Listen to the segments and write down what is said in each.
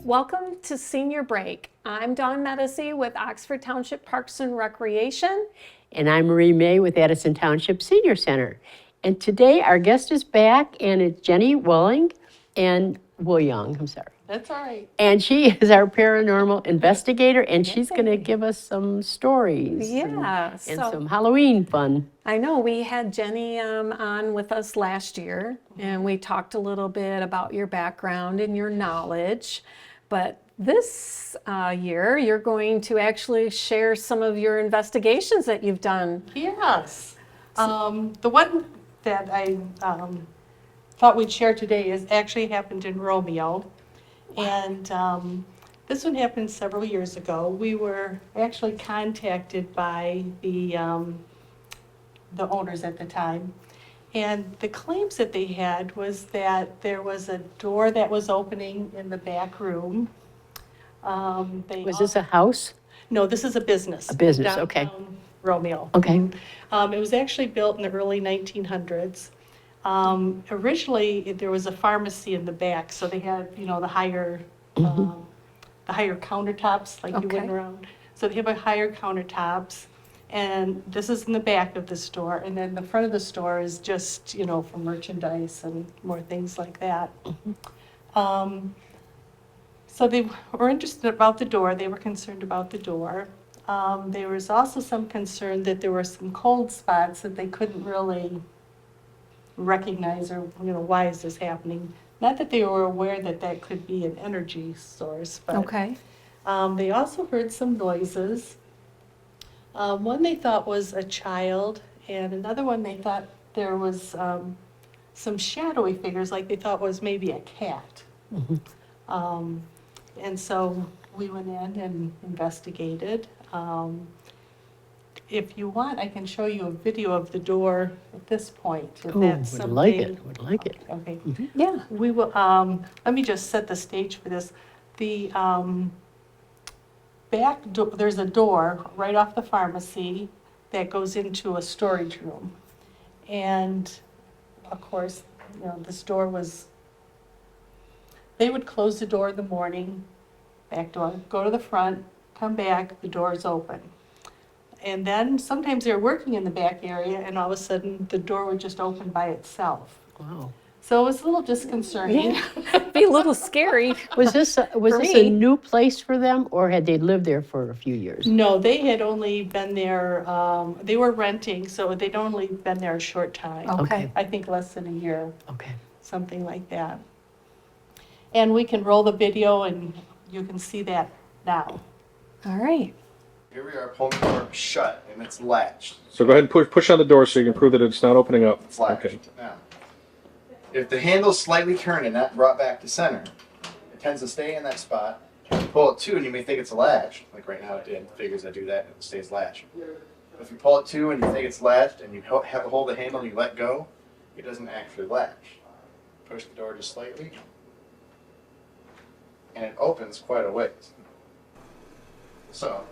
Welcome to Senior Break. I'm Dawn Medici with Oxford Township Parks and Recreation. And I'm Marie May with Addison Township Senior Center. And today our guest is back, and it's Jenny Wolliung and Wolliung, I'm sorry. That's all right. And she is our paranormal investigator, and she's going to give us some stories. Yeah. And some Halloween fun. I know we had Jenny on with us last year, and we talked a little bit about your background and your knowledge. But this year, you're going to actually share some of your investigations that you've done. Yes. The one that I thought we'd share today is actually happened in Romeo. And this one happened several years ago. We were actually contacted by the owners at the time. And the claims that they had was that there was a door that was opening in the back room. Was this a house? No, this is a business. A business, okay. Downtown Romeo. Okay. It was actually built in the early 1900s. Originally, there was a pharmacy in the back, so they had, the higher countertops, like you went Okay. around. So they have a higher countertops, and this is in the back of the store, and then the front of the store is just, for merchandise and more things like that. So they were interested about the door. They were concerned about the door. There was also some concern that there were some cold spots that they couldn't really recognize, or why is this happening? Not that they were aware that that could be an energy source, but Okay. they also heard some noises. One they thought was a child, and another one they thought there was some shadowy figures, like they thought was maybe a cat. And so we went in and investigated. If you want, I can show you a video of the door at this point. If that's would something. like it. Okay. Yeah. We will, let me just set the stage for this. The back door, there's a door right off the pharmacy that goes into a storage room. And of course, this door was, they would close the door in the morning, back door, go to the front, come back, the door is open. And then sometimes they were working in the back area, and all of a sudden the door would just open by itself. Wow. So it was a little disconcerting. Be a little scary. Was this a me. new place for them, or had they lived there for a few years? No, they had only been there, they were renting, so they'd only been there a short time. Okay. I think less than a year, Okay. something like that. And we can roll the video and you can see that now. All right. Here we are pulling the door shut and it's latched. So go ahead and push on the door so you can prove that it's not opening up. It's latched. Okay. Now, if the handle's slightly turned and not brought back to center, it tends to stay in that spot. You pull it to and you may think it's a latch, like right now it did. Figures that do that and it stays latched. If you pull it to and you think it's latched and you have to hold the handle and you let go, it doesn't actually latch. Push the door just slightly and it opens quite a ways. So,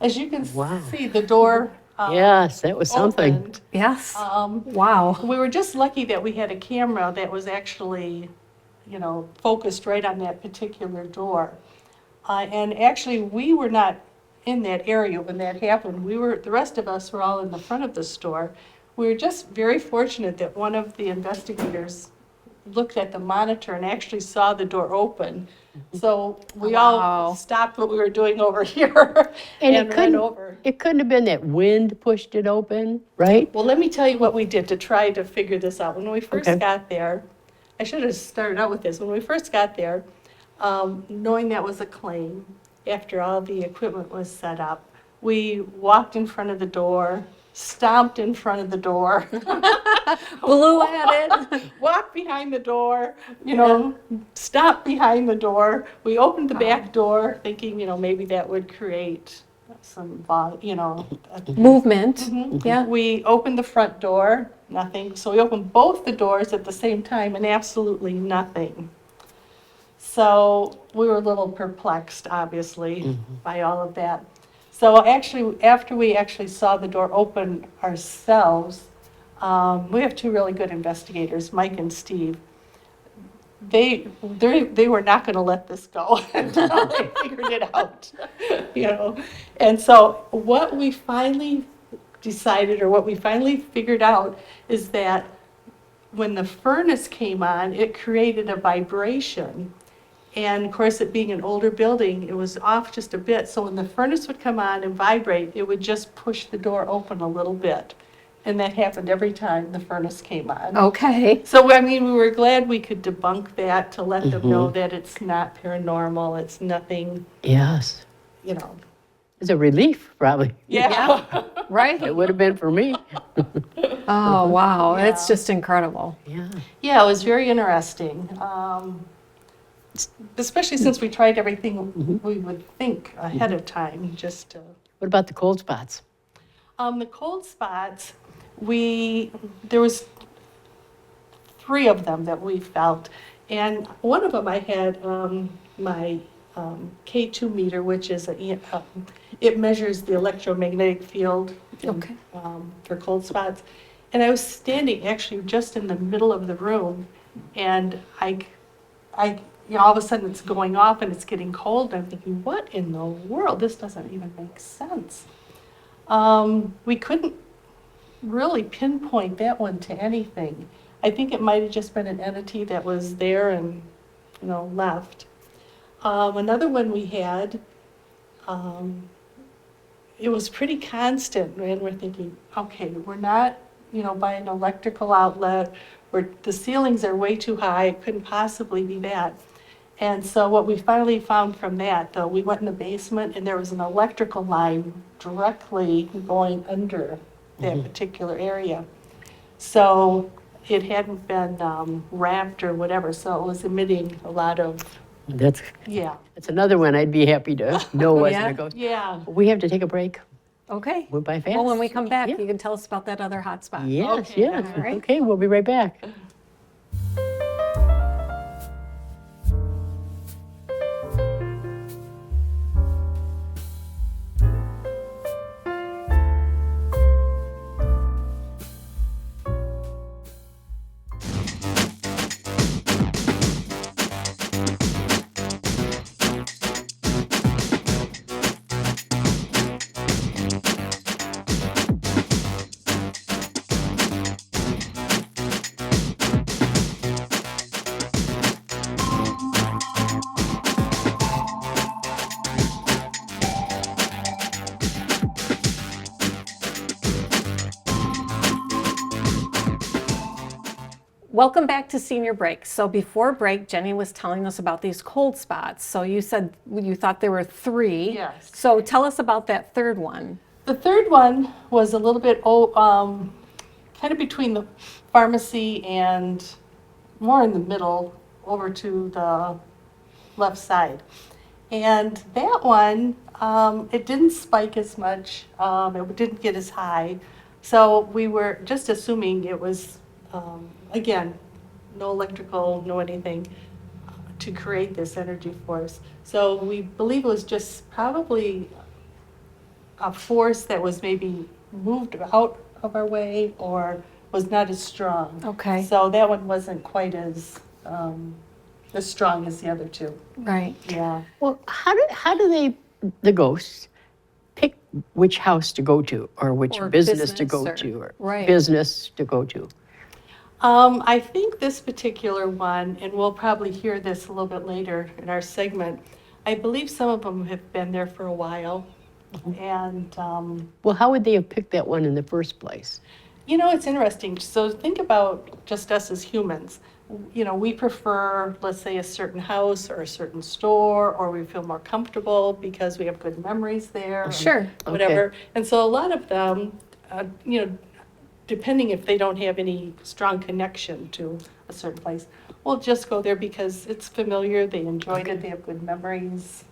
As you can Wow. see, the door Yes, that was something. opened. Yes. Um, Wow. We were just lucky that we had a camera that was actually, focused right on that particular door. And actually, we were not in that area when that happened. The rest of us were all in the front of the store. We were just very fortunate that one of the investigators looked at the monitor and actually saw the door open. So we Wow. all stopped what we were doing over here And and ran over. it couldn't have been that wind pushed it open, right? Well, let me tell you what we did to try to figure this out. When we first Okay. got there, I should have started out with this. When we first got there, knowing that was a claim, after all the equipment was set up, we walked in front of the door, stomped in front of the door, Blew at it. walked behind the door, stopped behind the door. We opened the back door thinking, maybe that would create you know. Movement, yeah. We opened the front door, nothing. So we opened both the doors at the same time and absolutely nothing. So we were a little perplexed, obviously, by all of that. So actually, after we actually saw the door open ourselves, we have two really good investigators, Mike and Steve. They were not going to let this go until they figured it out, you know. And so what we finally decided, or what we finally figured out, is that when the furnace came on, it created a vibration. And of course, it being an older building, it was off just a bit. So when the furnace would come on and vibrate, it would just push the door open a little bit. And that happened every time the furnace came on. Okay. So, I mean, we were glad we could debunk that to let them know that it's not paranormal, it's nothing, Yes. you know. It's a relief, probably. Yeah. Right? It would have been for me. Oh, wow, it's Yeah. just incredible. Yeah. Yeah, it was very interesting. Especially since we tried everything we would think ahead of time, just to. What about the cold spots? The cold spots, there was 3 of them that we felt. And one of them I had my K2 meter, which is it measures the electromagnetic field in, Okay. for cold spots. And I was standing actually just in the middle of the room, and you know, all of a sudden it's going off and it's getting cold. I'm thinking, what in the world? This doesn't even make sense. We couldn't really pinpoint that one to anything. I think it might have just been an entity that was there and, you know, left. Another one we had, it was pretty constant, and we're thinking, okay, we're not, you know, by an electrical outlet, where the ceilings are way too high, it couldn't possibly be that. And so what we finally found from that, though, we went in the basement and there was an electrical line directly going under that particular area. So it hadn't been wrapped or whatever, so it was emitting a lot of, That's yeah. another one I'd be happy to know wasn't Yeah. a ghost. Yeah. We have to take a break. Okay. Went by fast. Well, when we come back, Yeah. you can tell us about that other hot spot. Yes, Okay, yes. all right. Okay, we'll be right back. Welcome back to Senior Break. So before break, Jenny was telling us about these cold spots. So you said you thought there were 3. Yes. So tell us about that third one. The third one was a little bit, kind of between the pharmacy and more in the middle, over to the left side. And that one, it didn't spike as much, it didn't get as high. So we were just assuming it was, again, no electrical, no anything to create this energy force. So we believe it was just probably a force that was maybe moved out of our way or was not as strong. Okay. So that one wasn't quite as strong as the other 2. Right. Yeah. Well, how do they, the ghosts, pick which house to go to or which Or business to business go or- to or right. business to go to? I think this particular one, and we'll probably hear this a little bit later in our segment, I believe some of them have been there for a while. And, Well, how would they have picked that one in the first place? you know, it's interesting. So think about just us as humans. You know, we prefer, let's say, a certain house or a certain store, or we feel more comfortable because we have good memories there. and Sure. Whatever. And so a lot of them, you know, depending if they don't have any strong connection to a certain place, will just go there because it's familiar, they enjoyed it, they have good memories.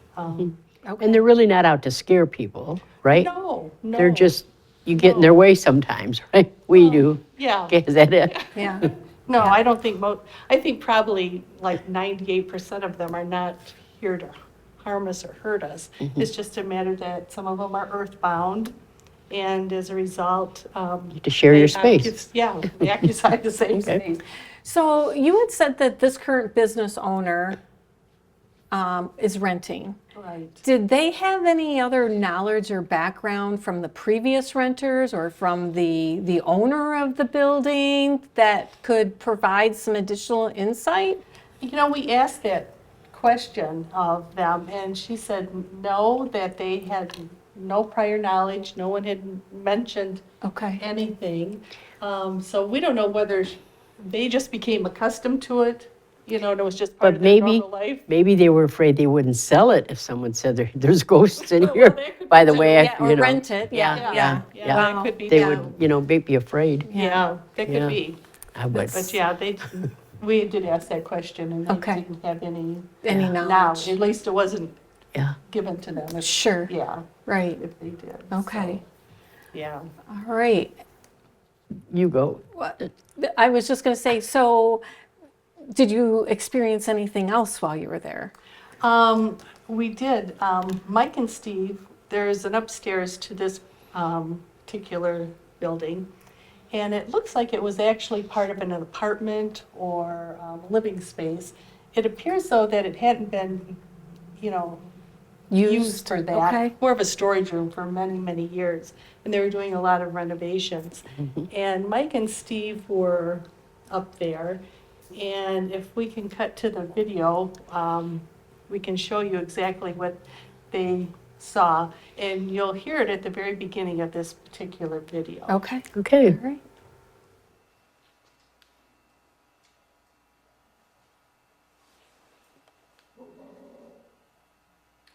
And they're really not out to scare people, right? No, no. They're just, you get in their way sometimes, right? We do. Yeah. Okay, is that it? Yeah. No, I don't think I think probably like 98% of them are not here to harm us or hurt us. It's just a matter that some of them are earthbound, and as a result, To share your they space. Yeah, they occupy the same Okay. space. So you had said that this current business owner is renting. Right. Did they have any other knowledge or background from the previous renters or from the owner of the building that could provide some additional insight? You know, we asked that question of them, and she said no, that they had no prior knowledge, no one had mentioned Okay. anything. So we don't know whether they just became accustomed to it, you know, and it was just part But of their maybe, normal life. maybe they were afraid they wouldn't sell it if someone said there's ghosts in Well, here. that could By be the too. way, Yeah, or you know. rent it. Yeah, yeah. Yeah, that could be They too. would, be afraid. Yeah, that Yeah. could be. I would. But yeah, we did ask that question, and they Okay. didn't have any Any knowledge. knowledge? At least it wasn't Yeah. given to them. Sure. Yeah, Right. if they did. Okay. So, yeah. All right. You go. I was just going to say, so did you experience anything else while you were there? We did. Mike and Steve, there's an upstairs to this particular building, and it looks like it was actually part of an apartment or living space. It appears though that it hadn't been, used for that. Okay. More of a storage room for many, many years, and they were doing a lot of renovations. And Mike and Steve were up there, and if we can cut to the video, we can show you exactly what they saw, and you'll hear it at the very beginning of this particular video. Okay. Okay. All right.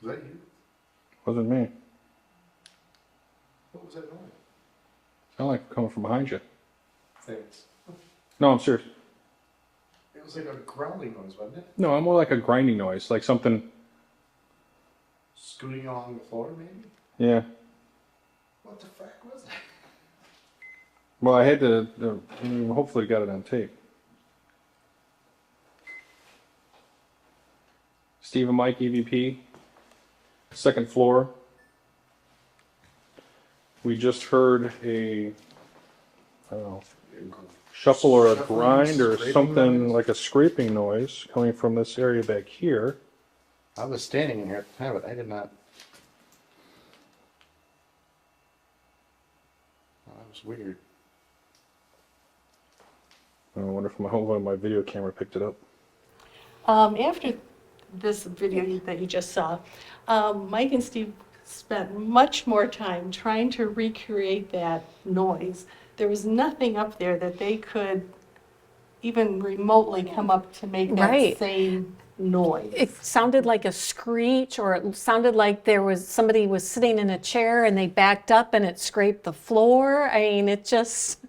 Was that you? Wasn't me. What was that noise? Sound like coming from behind you. Thanks. No, I'm serious. It was like a growling noise, wasn't it? No, I'm more like a grinding noise, like something. Scooting along the floor, maybe? Yeah. What the frack was that? Well, I had to. Hopefully, got it on tape. Steve and Mike, EVP. Second floor. We just heard I don't know, shuffle or a Shuffling, grind or scraping something noise. like a scraping noise coming from this area back here. I was standing in here at the time, but I did not. Oh, that was weird. I wonder if my video camera picked it up. After this video that you just saw, Mike and Steve spent much more time trying to recreate that noise. There was nothing up there that they could even remotely come up to make that Right. same noise. It sounded like a screech, or it sounded like somebody was sitting in a chair and they backed up and it scraped the floor. I mean, it just,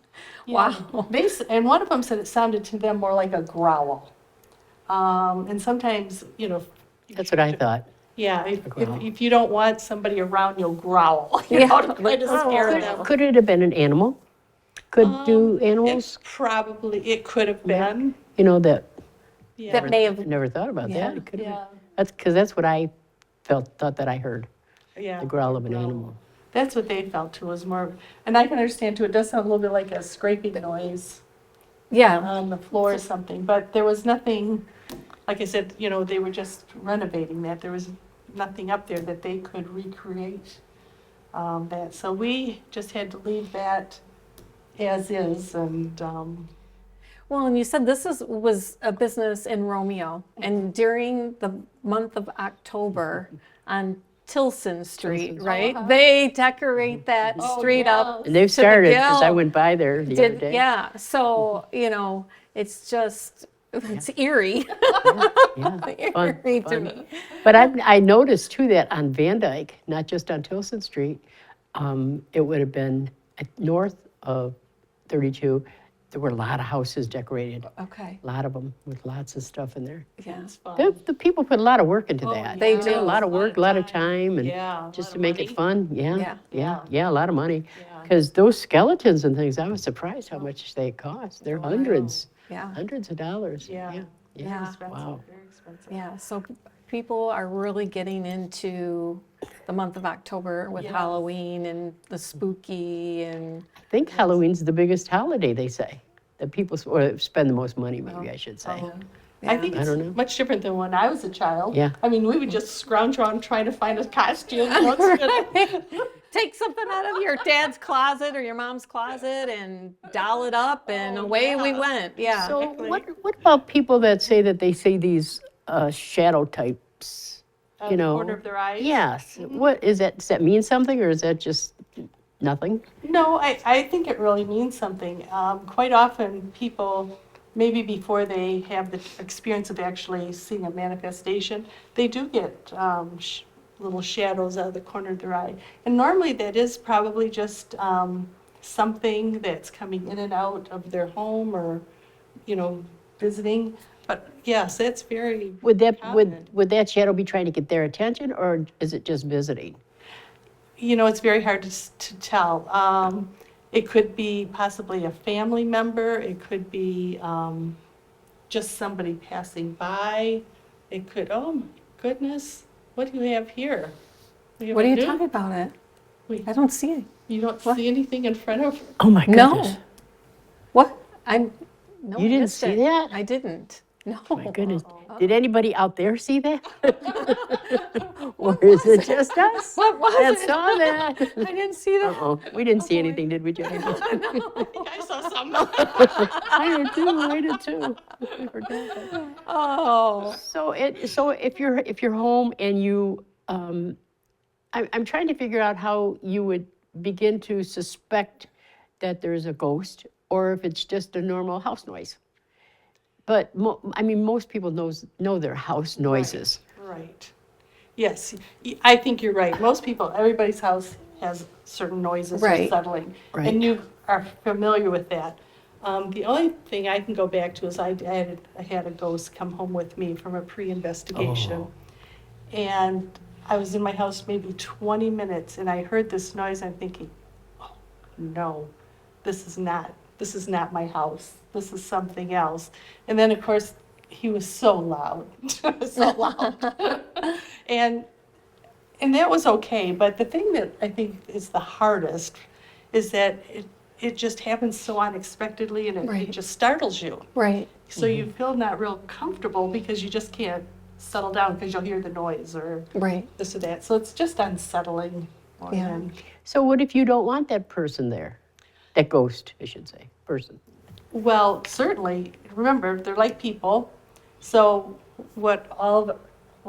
Yeah. wow. And one of them said it sounded to them more like a growl. And sometimes, That's what I thought. yeah, growl. if you don't want somebody around, you'll growl. Yeah. To kind of scare Oh. them. Could it have been an animal? Could do animals? It could have been. That, Yeah. That may have, never thought about Yeah. that. It could have Yeah, been. That's what I thought that I heard, yeah. the growl of an growl. animal. That's what they felt too, was more, and I can understand too, it does sound a little bit like a scraping noise yeah. on the floor or something, but there was nothing, like I said, they were just renovating that. There was nothing up there that they could recreate that. So we just had to leave that as is, and Well, and you said this was a business in Romeo, and during the month of October on Tilson Street, right? Uh-huh. They decorate that Oh, street up. And they've to the started, because I gill. went by there the other day. Yeah, so, it's just, it's eerie. Yeah, fun, Eerie to fun. me. But I noticed too that on Van Dyke, not just on Tilson Street, it would have been north of 32, there were a lot of houses decorated, Okay, a lot of them with lots of stuff in there. yeah. It's fun. The people put a lot of work into Oh, that. They yeah, do. A lot of work, a lot of time, and Yeah, a lot just to of make it money. fun. Yeah. Yeah, a lot of money. Yeah. Because those skeletons and things, I was surprised how much they cost. They're Oh, I know. hundreds, Yeah, hundreds of dollars. Yeah. Yeah. Very Yeah. expensive, Wow. very expensive. yeah. So people are really getting into the month of October with Yes. Halloween and the spooky and I think Halloween's the biggest holiday, they say, that people or spend the most money, maybe I should say. I Yeah. think I it's don't know. much different than when I was a child. Yeah. I mean, we would just scrounge around trying to find a costume. Once in a- take something out of your dad's closet or your mom's closet and doll it up, and Oh, away we yeah. went. Yeah. So Exactly. what about people that say that they see these shadow types? Out You of the know? corner of their eyes. Yes. What is that? Does that mean something, or is that just nothing? No, I think it really means something. Quite often, people, maybe before they have the experience of actually seeing a manifestation, they do get little shadows out of the corner of their eye. And normally that is probably just something that's coming in and out of their home or, visiting. But yes, that's very Would common. would that shadow be trying to get their attention, or is it just visiting? It's very hard to tell. It could be possibly a family member, it could be just somebody passing by. It could, oh my goodness, what do you have here? We have What a are you new- talking about? It? Wait, I don't see it. you don't What? see anything in front of? Oh my goodness! No. What? I'm. No, You I didn't missed see it. that? I didn't. No. Oh my goodness! Did anybody out there see that? Or is it just us What was that it? saw that? I didn't see that. Uh-oh, we didn't see anything, did we, Jenny? I think I saw some. I did too. I forgot that. Oh. So if you're home and you, I'm trying to figure out how you would begin to suspect that there's a ghost, or if it's just a normal house noise. But most people know their house noises. Right. Yes, I think you're right. Most people, everybody's house has certain noises or Right. settling. Right. And you are familiar with that. The only thing I can go back to is I had a ghost come home with me from a pre-investigation. And I was in my house maybe 20 minutes and I heard this noise. I'm thinking, oh, no, this is not my house. This is something else. And then, of course, he was so loud, so loud. And that was okay, but the thing that I think is the hardest is that it just happens so unexpectedly and it Right. just startles you. Right. So you feel not real comfortable because you just can't settle down because you'll hear the noise or Right. this or that. So it's just unsettling. more Yeah. than- So what if you don't want that person there? That ghost, I should say, person. Well, certainly, remember, they're like people. So what all of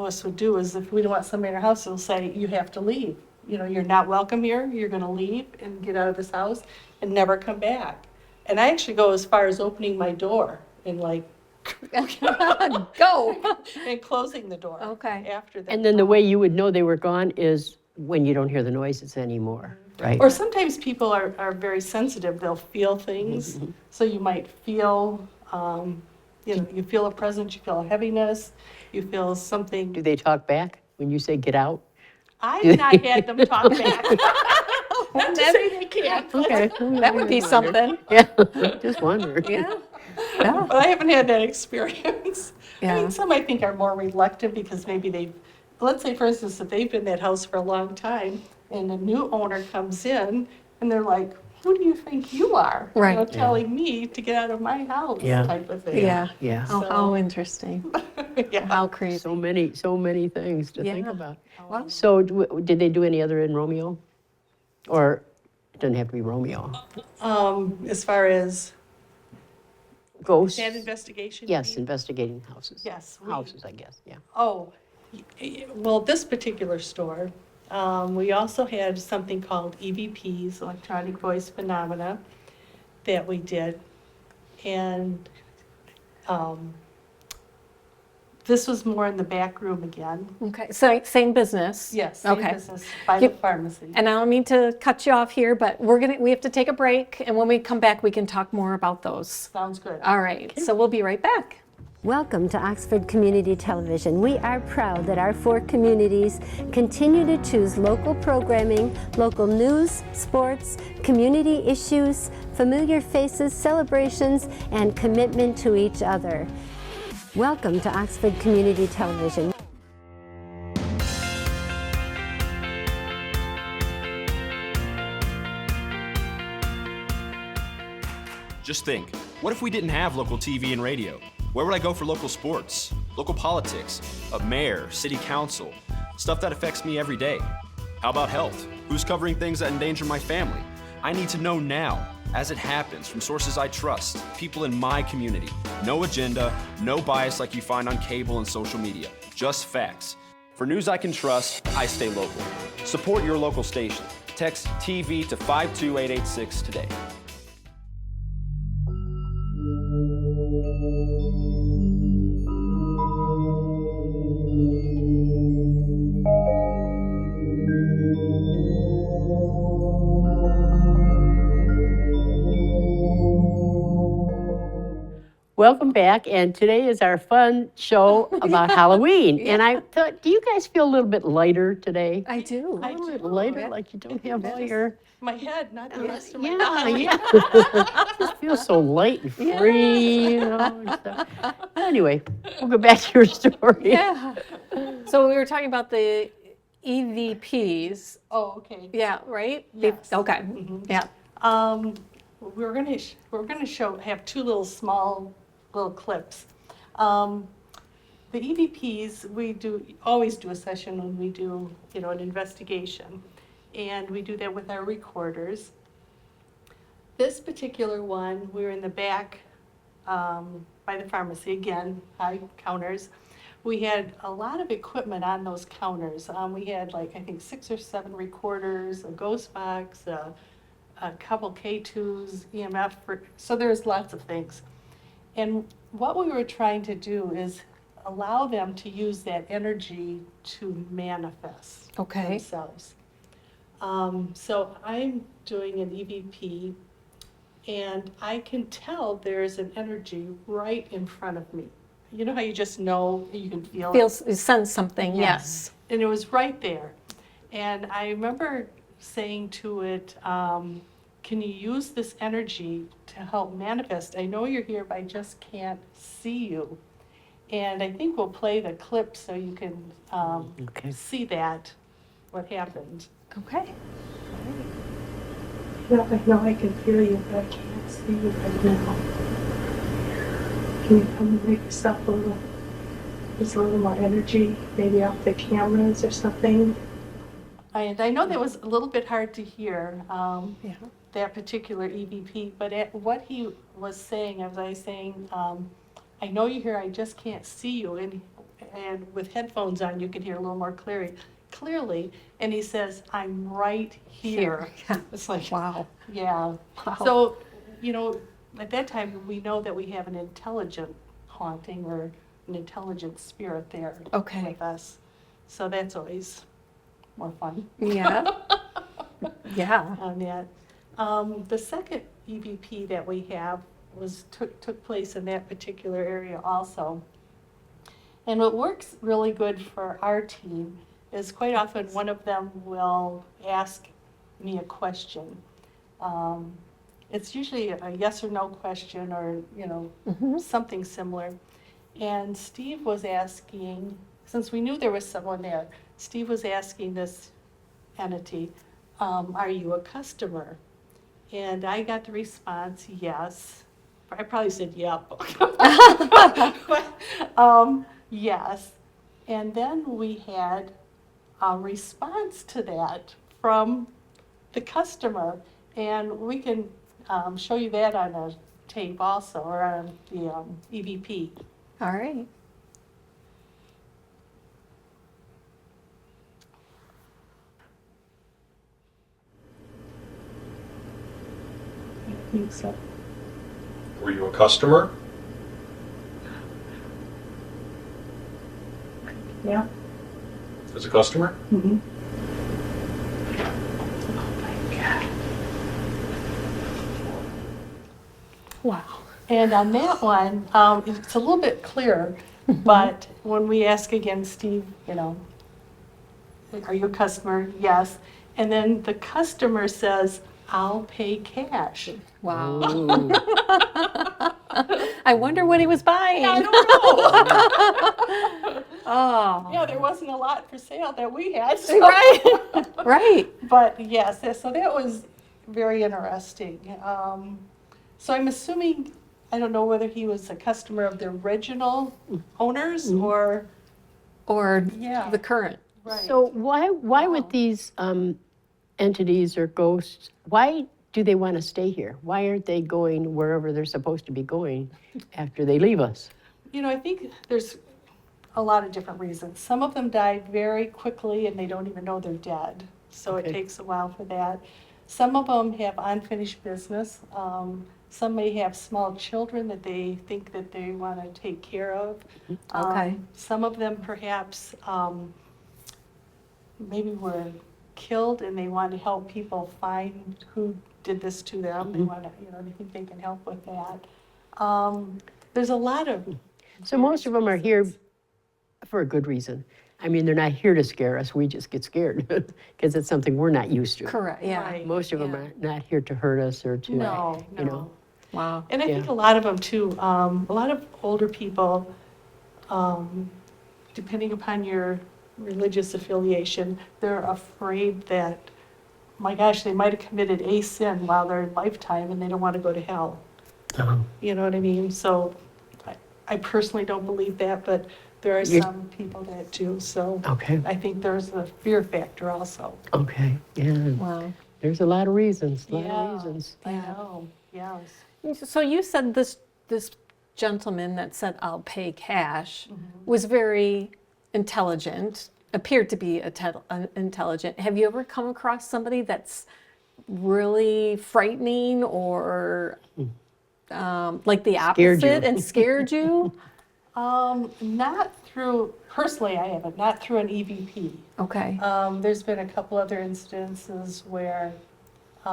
us would do is if we don't want somebody in our house, they'll say, you have to leave. You're not welcome here. You're going to leave and get out of this house and never come back. And I actually go as far as opening my door and Go. and closing the door. Okay. After that. And then the way you would know they were gone is when you don't hear the noises anymore, right? Or sometimes people are very sensitive. They'll feel things. So you might feel, you feel a presence, you feel a heaviness, you feel something. Do they talk back when you say get out? I've not had them talk back. Not to say they can't, Okay. That would be something. Yeah, just wonder. Yeah. Yeah. but I haven't had that experience. I Yeah. mean, some I think are more reluctant because maybe let's say for instance, if they've been in that house for a long time and a new owner comes in and they're like, who do you think you are? Right. Telling me to get out of my house Yeah. type of thing. Yeah. Yeah. Oh, So- how interesting. Yeah. How crazy. So many things to think Yeah. about. Wow. So did they do any other in Romeo? Or it doesn't have to be Romeo? As far as Ghosts? that investigation? you Yes, mean? investigating houses. Yes. Houses, I guess, yeah. Oh, well, this particular store, we also had something called EVPs, electronic voice phenomena, that we did. And This was more in the back room again. Okay, so same business? Yes, same Okay. business by the Yep. pharmacy. And I don't mean to cut you off here, but we have to take a break, and when we come back, we can talk more about those. Sounds good. All right, so we'll be right back. Welcome to Oxford Community Television. We are proud that our 4 communities continue to choose local programming, local news, sports, community issues, familiar faces, celebrations, and commitment to each other. Welcome to Oxford Community Television. Just think, what if we didn't have local TV and radio? Where would I go for local sports, local politics, a mayor, city council, stuff that affects me every day? How about health? Who's covering things that endanger my family? I need to know now, as it happens, from sources I trust, people in my community. No agenda, no bias like you find on cable and social media, just facts. For news I can trust, I stay local. Support your local station. Text TV to 52886 today. Welcome back, and today is our fun show about Halloween. And I thought, do you guys feel a little bit lighter today? I do. I A little bit do. lighter, like you don't have all your... My head, not the rest of my Yeah, body. yeah. Just feels so light and free, you know. And stuff. Anyway, we'll go back to your story. Yeah. So we were talking about the EVPs. Oh, okay. Yeah, right? Yes. Okay, yeah. We're gonna have 2 little clips. The EVPs, we always do a session when we do, an investigation, and we do that with our recorders. This particular one, we're in the back by the pharmacy, again, high counters. We had a lot of equipment on those counters. We had I think 6 or 7 recorders, a ghost box, a couple K2s, EMF, so there's lots of things. And what we were trying to do is allow them to use that energy to manifest Okay. themselves. So I'm doing an EVP, and I can tell there's an energy right in front of me. You know how you just know, you can feel it? Sense something, yes. And it was right there. And I remember saying to it, can you use this energy to help manifest? I know you're here, but I just can't see you. And I think we'll play the clip so you can Okay. see that, what happened. Okay. Yeah, I know I can feel you, but I can't see you right now. Can you come and make yourself just a little more energy, maybe off the cameras or something? And I know that was a little bit hard to hear, Yeah. that particular EVP, but what he was saying, as I was saying, I know you're here, I just can't see you. And with headphones on, you can hear a little more clearly. And he says, I'm right here. Yeah. It's like, Wow. yeah. Wow. So, at that time, we know that we have an intelligent haunting or an intelligent spirit there Okay. with us. So that's always more fun Yeah. Yeah. on that. The second EVP that we have took place in that particular area also. And what works really good for our team is quite often one of them will ask me a question. It's usually a yes or no question or, something similar. And Steve was asking, since we knew there was someone there, Steve was asking this entity, are you a customer? And I got the response, yes. I probably said, yep. Yes. And then we had a response to that from the customer. And we can show you that on a tape also, or on the EVP. All right. I think so. Were you a customer? Yeah. As a customer? Mm-hmm. Wow. And on that one, it's a little bit clearer, but when we ask again, Steve, are you a customer? Yes. And then the customer says, I'll pay cash. Wow. Ooh. I wonder what he was buying. I don't know. Oh, Yeah, there wasn't a lot for sale that we had. So. right, right. But yes, so that was very interesting. So I'm assuming, I don't know whether he was a customer of the original owners or, Or Yeah. the current. right. So why would these entities or ghosts, why do they want to stay here? Why aren't they going wherever they're supposed to be going after they leave us? I think there's a lot of different reasons. Some of them die very quickly and they don't even know they're dead. So Okay. it takes a while for that. Some of them have unfinished business. Some may have small children that they think that they want to take care of. Okay. Some of them perhaps maybe were killed and they want to help people find who did this to them. They want to, they think they can help with that. There's a lot of. So most of them are here for a good reason. I mean, they're not here to scare us, we just get scared because it's something we're not used to. Correct, yeah. Right. Most of them Yeah. are not here to hurt us or to, No, you no. know. Wow. And I think Yeah. a lot of them too, a lot of older people, depending upon your religious affiliation, they're afraid that, my gosh, they might have committed a sin while they're in lifetime and they don't want to go to hell. Oh, You know what I mean? So I personally don't believe that, but there are You- some people that do. So okay, I think there's a fear factor also. okay, yeah. Wow. There's a lot of reasons, Yeah. reasons. I know, yes. So you said this gentleman that said, I'll pay cash, was very intelligent, appeared to be intelligent. Have you ever come across somebody that's really frightening or like the Scared you. opposite and scared you? Not through, personally I haven't, not through an EVP. Okay. There's been a couple other incidences where, I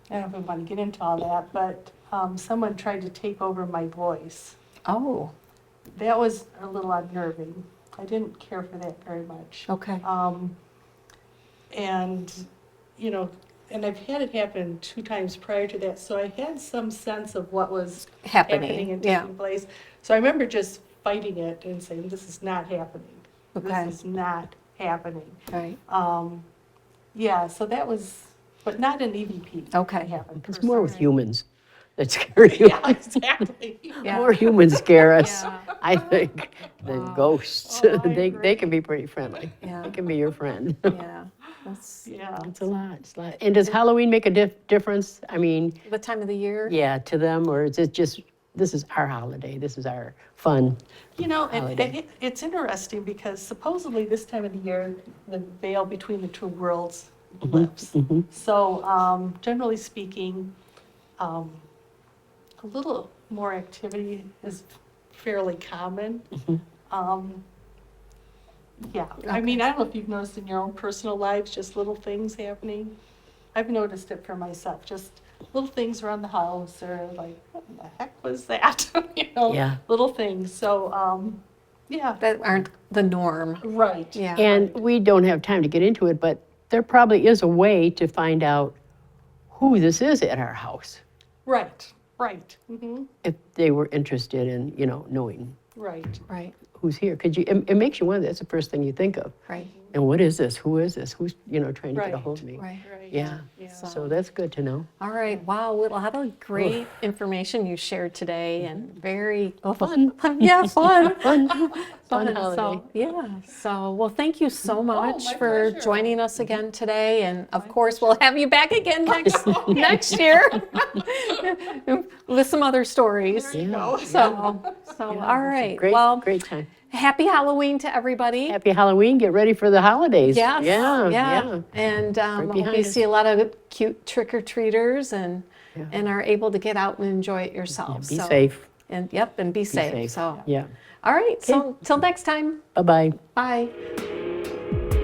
don't know if we want to get into all that, but someone tried to take over my voice. Oh, That was a little unnerving. I didn't care for that very much. okay. And, and I've had it happen 2 times prior to that, so I had some sense of what was happening and yeah. taking place. So I remember just fighting it and saying, this is not happening. Okay. This is not happening. Right. Yeah, so that was, but not an EVP. Okay. It happened It's more with personally. humans that scare you. Yeah, exactly. Yeah. More humans scare us, Yeah. I think, than Wow. ghosts. Oh, I They agree. can be pretty friendly. Yeah. They can be your friend. Yeah. That's Yeah. It's a lot, it's a lot. And does Halloween make a difference? I mean, the time of the year. yeah, to them, or is it just, this is our holiday, this is our fun? And Holiday. it's interesting because supposedly this time of the year, the veil between the two worlds lifts. So generally speaking, a little more activity is fairly common. Yeah, I mean, I don't know if you've noticed in your own personal lives, just little things happening. I've noticed it for myself, just little things around the house or like, what in the heck was that? Yeah. Little things. So, yeah. That aren't the norm. Right. Yeah. And we don't have time to get into it, but there probably is a way to find out who this is at our house, Right, right, if they were interested in, knowing right. Right. who's here. Because it makes you wonder, that's the first thing you think of. Right. And what is this? Who is this? Who's, trying to get a hold of me? Right. Right. Yeah. So that's good to know. All right. Wow. A lot of great information you shared today and very fun. Yeah, fun. Fun holiday. So, yeah. So, well, thank you so much my for pleasure. joining us again today. And of course, we'll have you back again next year with some other stories. There you go. So, all right. Great, Well, great time. happy Halloween to everybody. Happy Halloween. Get ready for the holidays. Yes. Yeah. And I hope behind you us. see a lot of cute trick-or-treaters and Yeah. and are able to get out and enjoy it yourselves. Be So- safe. And and be safe. safe. So, Yeah. All right, so till next time. Bye-bye. Bye.